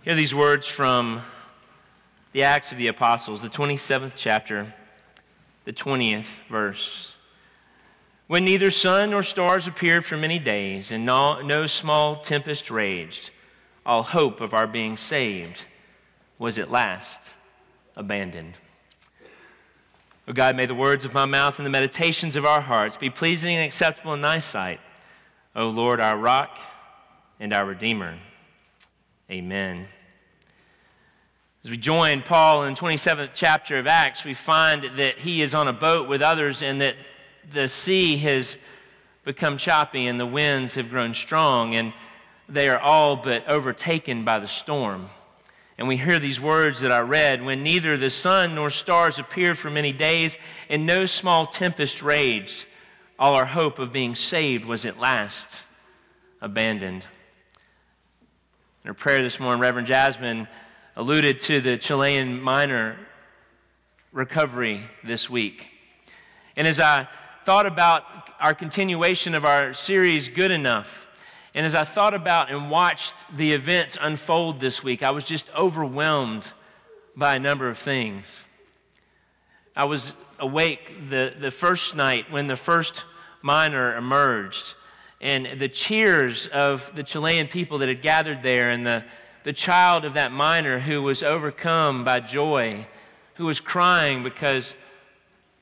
Hear these words from the Acts of the Apostles, the 27th chapter, the 20th verse. When neither sun nor stars appeared for many days, and no small tempest raged, all hope of our being saved was at last abandoned. O God, may the words of my mouth and the meditations of our hearts be pleasing and acceptable in thy sight, O Lord, our rock and our Redeemer. Amen. As we join Paul in the 27th chapter of Acts, we find that he is on a boat with others and that the sea has become choppy and the winds have grown strong and they are all but overtaken by the storm. And we hear these words that I read, when neither the sun nor stars appeared for many days and no small tempest raged, all our hope of being saved was at last abandoned. In her prayer this morning, Reverend Jasmine alluded to the Chilean miner recovery this week. And as I thought about our continuation of our series, Good Enough, and as I thought about and watched the events unfold this week, I was just overwhelmed by a number of things. I was awake the first night when the first miner emerged, and the cheers of the Chilean people that had gathered there, and the child of that miner who was overcome by joy, who was crying because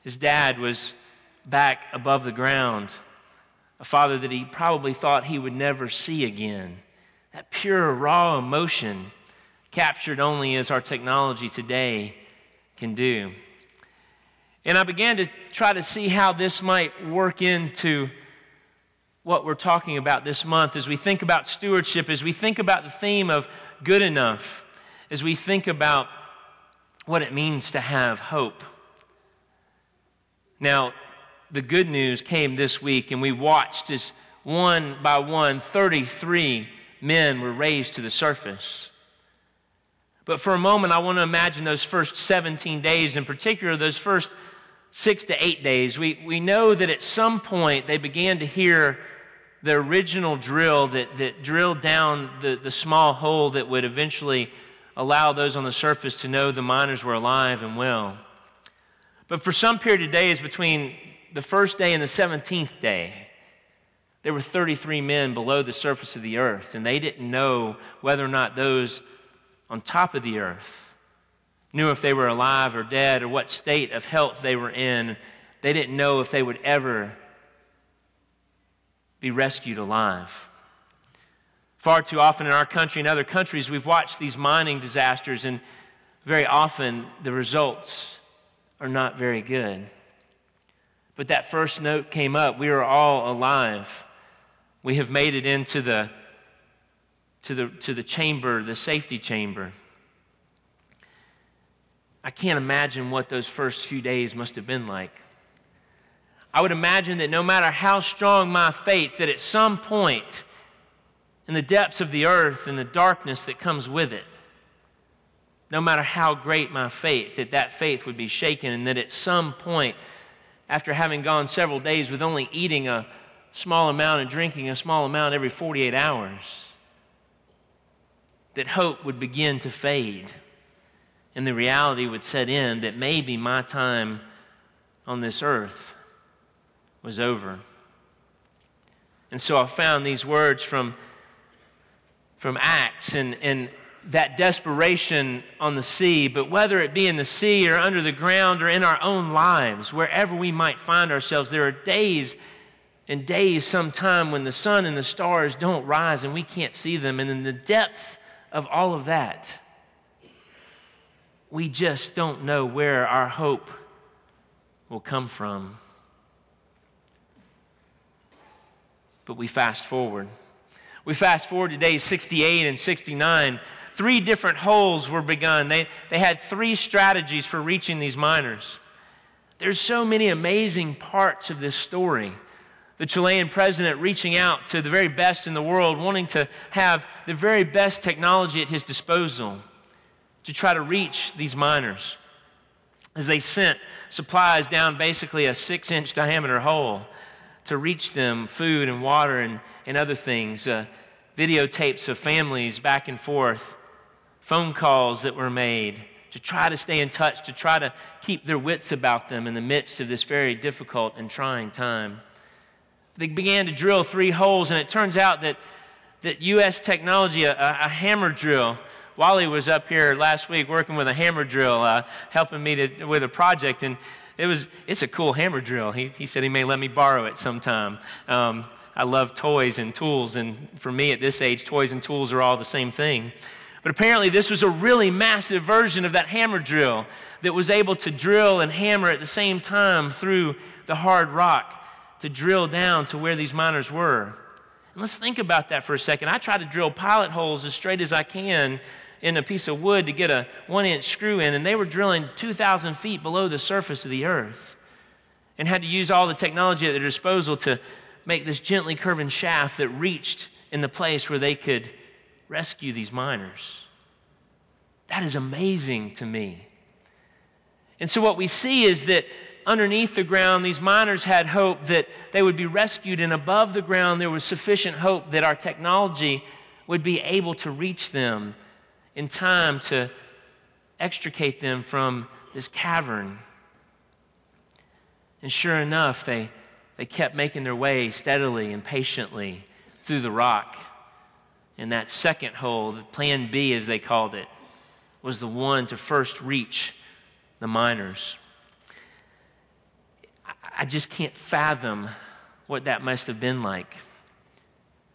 his dad was back above the ground, a father that he probably thought he would never see again. That pure, raw emotion captured only as our technology today can do. And I began to try to see how this might work into what we're talking about this month as we think about stewardship, as we think about the theme of good enough, as we think about what it means to have hope. Now, the good news came this week, and we watched as one by one, 33 men were raised to the surface. But for a moment, I want to imagine those first 17 days, in particular those first 6 to 8 days. We know that at some point they began to hear the original drill that drilled down the small hole that would eventually allow those on the surface to know the miners were alive and well. But for some period of days between the first day and the 17th day, there were 33 men below the surface of the earth, and they didn't know whether or not those on top of the earth knew if they were alive or dead or what state of health they were in. They didn't know if they would ever be rescued alive. Far too often in our country and other countries, we've watched these mining disasters, and very often the results are not very good. But that first note came up. We are all alive. We have made it into the chamber, the safety chamber. I can't imagine what those first few days must have been like. I would imagine that no matter how strong my faith, that at some point in the depths of the earth and the darkness that comes with it, no matter how great my faith, that faith would be shaken, and that at some point, after having gone several days with only eating a small amount and drinking a small amount every 48 hours, that hope would begin to fade, and the reality would set in that maybe my time on this earth was over. And so I found these words from Acts and that desperation on the sea, but whether it be in the sea or under the ground or in our own lives, wherever we might find ourselves, there are days and days sometime when the sun and the stars don't rise and we can't see them. And in the depth of all of that, we just don't know where our hope will come from. But we fast forward. We fast forward to days 68 and 69. 3 different holes were begun. They had 3 strategies for reaching these miners. There's so many amazing parts of this story. The Chilean president reaching out to the very best in the world, wanting to have the very best technology at his disposal to try to reach these miners, as they sent supplies down basically a 6-inch diameter hole to reach them, food and water and other things, videotapes of families back and forth phone calls that were made to try to stay in touch, to try to keep their wits about them in the midst of this very difficult and trying time. They began to drill 3 holes, and it turns out that U.S. technology, a hammer drill, Wally was up here last week working with a hammer drill, helping me with a project, and it's a cool hammer drill. He said he may let me borrow it sometime. I love toys and tools, and for me at this age, toys and tools are all the same thing. But apparently this was a really massive version of that hammer drill that was able to drill and hammer at the same time through the hard rock to drill down to where these miners were. And let's think about that for a second. I try to drill pilot holes as straight as I can in a piece of wood to get a 1-inch screw in, and they were drilling 2,000 feet below the surface of the earth and had to use all the technology at their disposal to make this gently curving shaft that reached in the place where they could rescue these miners. That is amazing to me. And so what we see is that underneath the ground, these miners had hope that they would be rescued, and above the ground there was sufficient hope that our technology would be able to reach them in time to extricate them from this cavern. And sure enough, they kept making their way steadily and patiently through the rock. And that second hole, the Plan B as they called it, was the one to first reach the miners. I just can't fathom what that must have been like,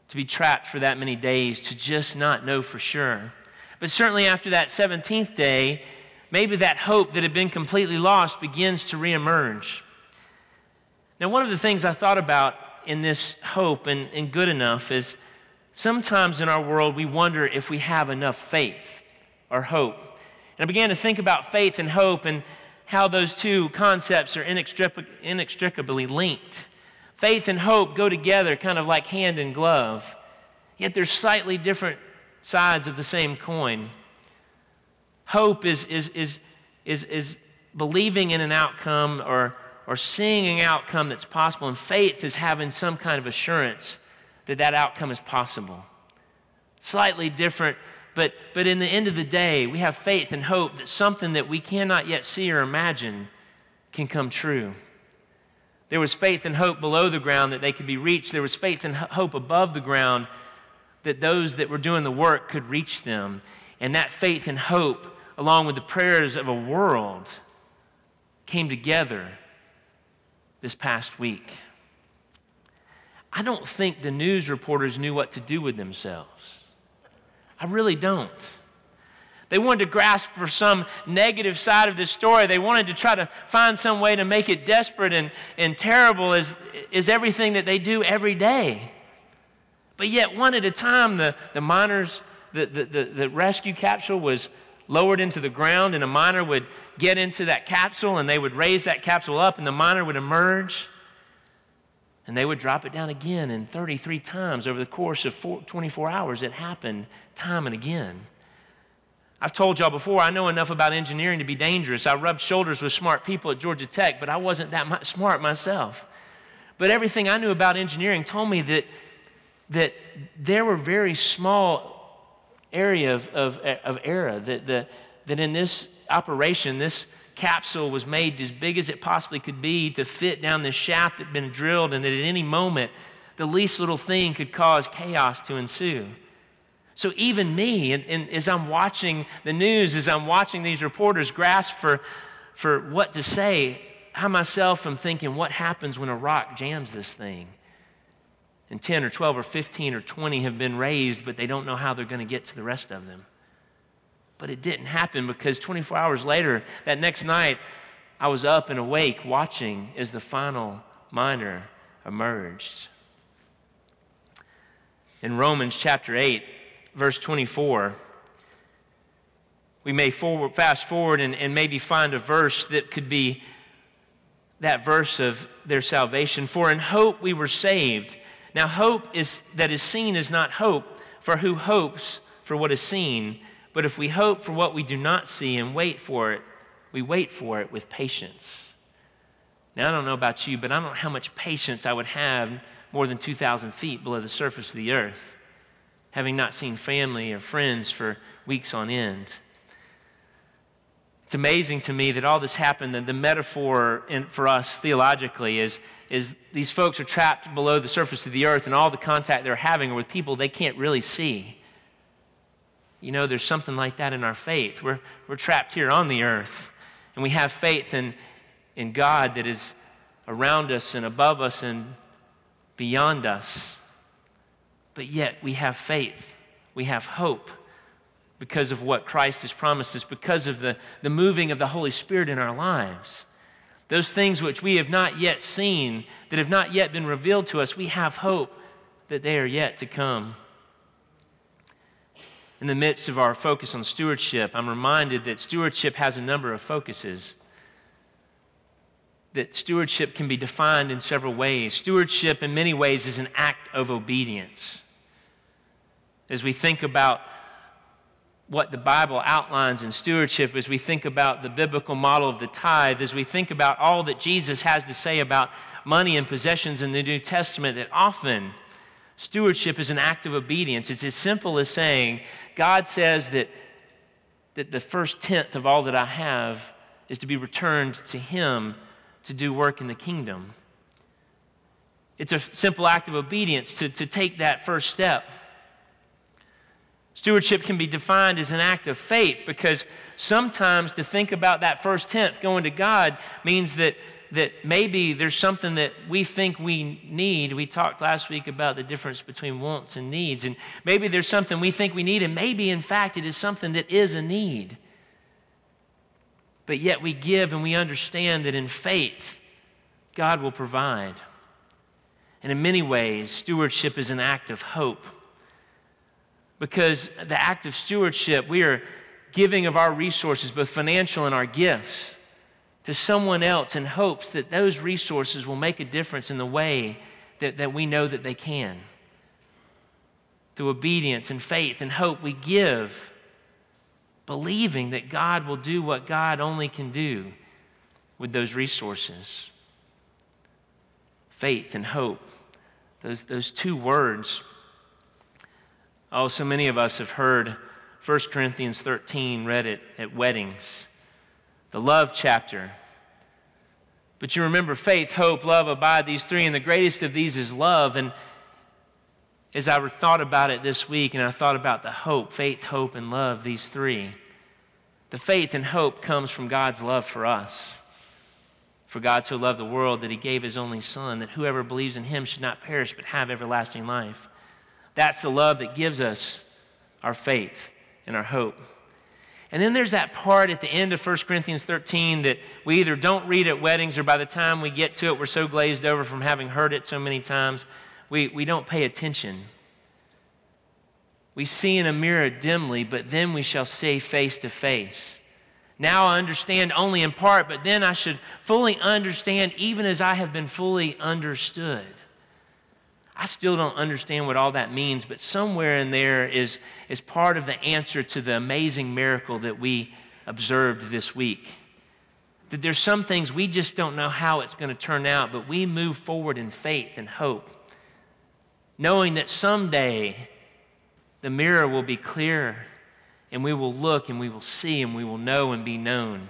to be trapped for that many days, to just not know for sure. But certainly after that 17th day, maybe that hope that had been completely lost begins to reemerge. Now, one of the things I thought about in this hope and good enough is sometimes in our world we wonder if we have enough faith or hope. And I began to think about faith and hope and how those two concepts are inextricably linked. Faith and hope go together kind of like hand and glove, yet they're slightly different sides of the same coin. Hope is believing in an outcome or seeing an outcome that's possible, and faith is having some kind of assurance that that outcome is possible. Slightly different, but in the end of the day, we have faith and hope that something that we cannot yet see or imagine can come true. There was faith and hope below the ground that they could be reached. There was faith and hope above the ground that those that were doing the work could reach them. And that faith and hope, along with the prayers of a world, came together this past week. I don't think the news reporters knew what to do with themselves. I really don't. They wanted to grasp for some negative side of this story. They wanted to try to find some way to make it desperate and terrible as everything that they do every day. But yet, one at a time, the miners, the rescue capsule was lowered into the ground, and a miner would get into that capsule, and they would raise that capsule up, and the miner would emerge, and they would drop it down again. And 33 times over the course of 24 hours, it happened time and again. I've told y'all before, I know enough about engineering to be dangerous. I rubbed shoulders with smart people at Georgia Tech, but I wasn't that smart myself. But everything I knew about engineering told me that there were very small area of error, that in this operation, this capsule was made as big as it possibly could be to fit down this shaft that had been drilled, and that at any moment, the least little thing could cause chaos to ensue. So even me, and as I'm watching the news, as I'm watching these reporters grasp for what to say, I myself am thinking, what happens when a rock jams this thing? And 10 or 12 or 15 or 20 have been raised, but they don't know how they're going to get to the rest of them. But it didn't happen, because 24 hours later, that next night, I was up and awake watching as the final miner emerged. In Romans chapter 8, verse 24, we may fast forward and maybe find a verse that could be that verse of their salvation. For in hope we were saved. Now hope that is seen is not hope, for who hopes for what is seen? But if we hope for what we do not see and wait for it, we wait for it with patience. Now I don't know about you, but I don't know how much patience I would have more than 2,000 feet below the surface of the earth. having not seen family or friends for weeks on end. It's amazing to me that all this happened, and the metaphor for us theologically is these folks are trapped below the surface of the earth, and all the contact they're having are with people they can't really see. You know, there's something like that in our faith. We're trapped here on the earth, and we have faith in God that is around us and above us and beyond us. But yet we have faith. We have hope because of what Christ has promised us, because of the moving of the Holy Spirit in our lives. Those things which we have not yet seen, that have not yet been revealed to us, we have hope that they are yet to come. In the midst of our focus on stewardship, I'm reminded that stewardship has a number of focuses. That stewardship can be defined in several ways. Stewardship, in many ways, is an act of obedience. As we think about what the Bible outlines in stewardship, as we think about the biblical model of the tithe, as we think about all that Jesus has to say about money and possessions in the New Testament, that often stewardship is an act of obedience. It's as simple as saying, God says that the first tenth of all that I have is to be returned to Him to do work in the kingdom. It's a simple act of obedience to take that first step. Stewardship can be defined as an act of faith, because sometimes to think about that first tenth going to God means that maybe there's something that we think we need. We talked last week about the difference between wants and needs, and maybe there's something we think we need, and maybe in fact it is something that is a need. But yet we give and we understand that in faith, God will provide. And in many ways, stewardship is an act of hope. Because the act of stewardship, we are giving of our resources, both financial and our gifts, to someone else in hopes that those resources will make a difference in the way that we know that they can. Through obedience and faith and hope, we give, believing that God will do what God only can do with those resources. Faith and hope, those two words. Oh, so many of us have heard 1 Corinthians 13 read at weddings, the love chapter. But you remember faith, hope, love, abide, these three, and the greatest of these is love. And as I thought about it this week, and I thought about the hope, faith, hope, and love, these three, the faith and hope comes from God's love for us. For God so loved the world that He gave His only Son, that whoever believes in Him should not perish but have everlasting life. That's the love that gives us our faith and our hope. And then there's that part at the end of 1 Corinthians 13 that we either don't read at weddings, or by the time we get to it, we're so glazed over from having heard it so many times, we don't pay attention. We see in a mirror dimly, but then we shall see face to face. Now I understand only in part, but then I should fully understand even as I have been fully understood. I still don't understand what all that means, but somewhere in there is part of the answer to the amazing miracle that we observed this week. That there's some things we just don't know how it's going to turn out, but we move forward in faith and hope, knowing that someday the mirror will be clear, and we will look and we will see and we will know and be known,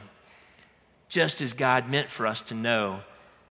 just as God meant for us to know